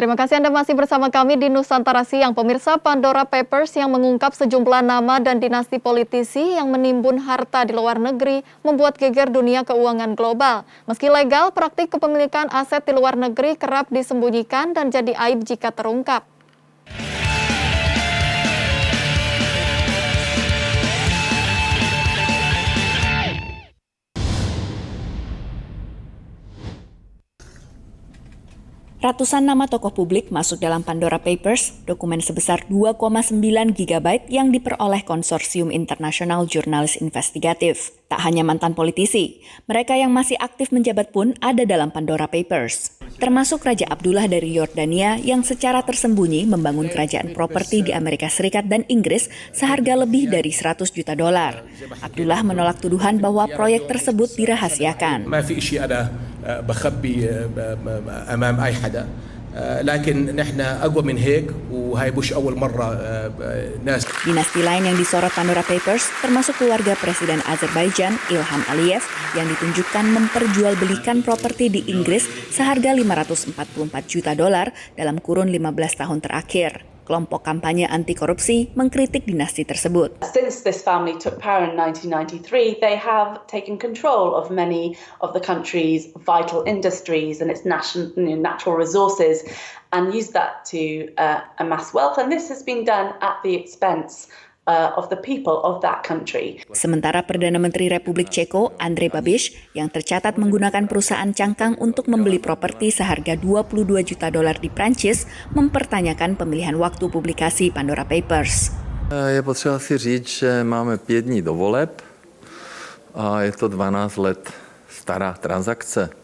Terima kasih Anda masih bersama kami di Nusantara Siang. Pemirsa, Pandora Papers yang mengungkap sejumlah nama dan dinasti politisi yang menimbun harta di luar negeri membuat geger dunia keuangan global. Meski legal, praktik kepemilikan aset di luar negeri kerap disembunyikan dan jadi aib jika terungkap. Ratusan nama tokoh publik masuk dalam Pandora Papers, dokumen sebesar 2,9 GB yang diperoleh Konsorsium Internasional Jurnalis Investigatif. Tak hanya mantan politisi, mereka yang masih aktif menjabat pun ada dalam Pandora Papers. Termasuk Raja Abdullah dari Yordania yang secara tersembunyi membangun kerajaan properti di Amerika Serikat dan Inggris seharga lebih dari 100 juta dolar. Abdullah menolak tuduhan bahwa proyek tersebut dirahasiakan. امام اي حدا لكن نحن اقوى من هيك وهي مش اول مره ناس. Dinasti lain yang disorot Pandora Papers termasuk keluarga Presiden Azerbaijan Ilham Aliyev yang ditunjukkan memperjualbelikan properti di Inggris seharga 544 juta dolar dalam kurun 15 tahun terakhir. Kelompok kampanye anti korupsi mengkritik dinasti tersebut. Since this family took power in 1993, they have taken control of many of the country's vital industries and its natural resources and used that to amass wealth. And this has been done at the expense of the people of that country. Sementara Perdana Menteri Republik Ceko, Andrej Babiš, yang tercatat menggunakan perusahaan cangkang untuk membeli properti seharga 22 juta dolar di Prancis, mempertanyakan pemilihan waktu publikasi Pandora Papers. Je potřeba si říct, že máme 5 dní do voleb a je to 12 let stará transakce.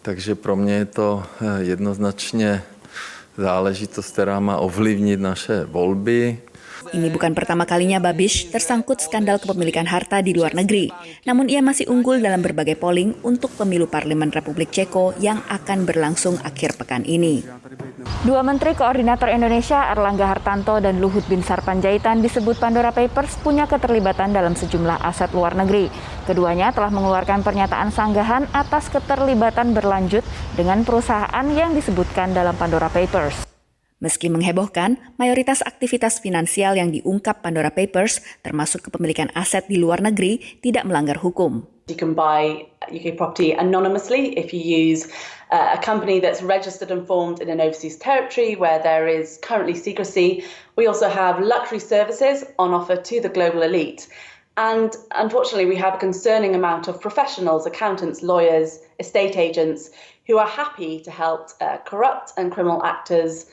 Takže pro mě je to jednoznačně záležitost, která má ovlivnit naše volby. Ini bukan pertama kalinya Babiš tersangkut skandal kepemilikan harta di luar negeri. Namun ia masih unggul dalam berbagai polling untuk pemilu Parlemen Republik Ceko yang akan berlangsung akhir pekan ini. Dua Menteri Koordinator Indonesia Erlangga Hartanto dan Luhut Binsar Panjaitan disebut Pandora Papers punya keterlibatan dalam sejumlah aset luar negeri. Keduanya telah mengeluarkan pernyataan sanggahan atas keterlibatan berlanjut dengan perusahaan yang disebutkan dalam Pandora Papers. Meski menghebohkan, mayoritas aktivitas finansial yang diungkap Pandora Papers, termasuk kepemilikan aset di luar negeri, tidak melanggar hukum. You can buy UK property anonymously if you use a company that's registered and formed in an overseas territory where there is currently secrecy. We also have luxury services on offer to the global elite. And unfortunately, we have a concerning amount of professionals, accountants, lawyers, estate agents who are happy to help corrupt and criminal actors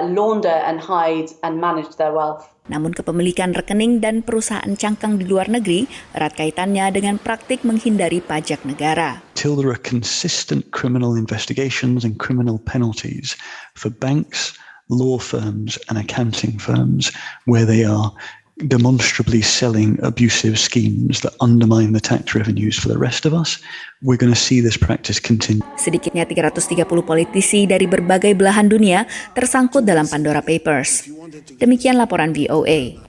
launder and hide and manage their wealth. Namun kepemilikan rekening dan perusahaan cangkang di luar negeri erat kaitannya dengan praktik menghindari pajak negara. Till there are consistent criminal investigations and criminal penalties for banks, law firms and accounting firms where they are demonstrably selling abusive schemes that undermine the tax revenues for the rest of us, we're going to see this practice continue. Sedikitnya 330 politisi dari berbagai belahan dunia tersangkut dalam Pandora Papers. Demikian laporan VOA.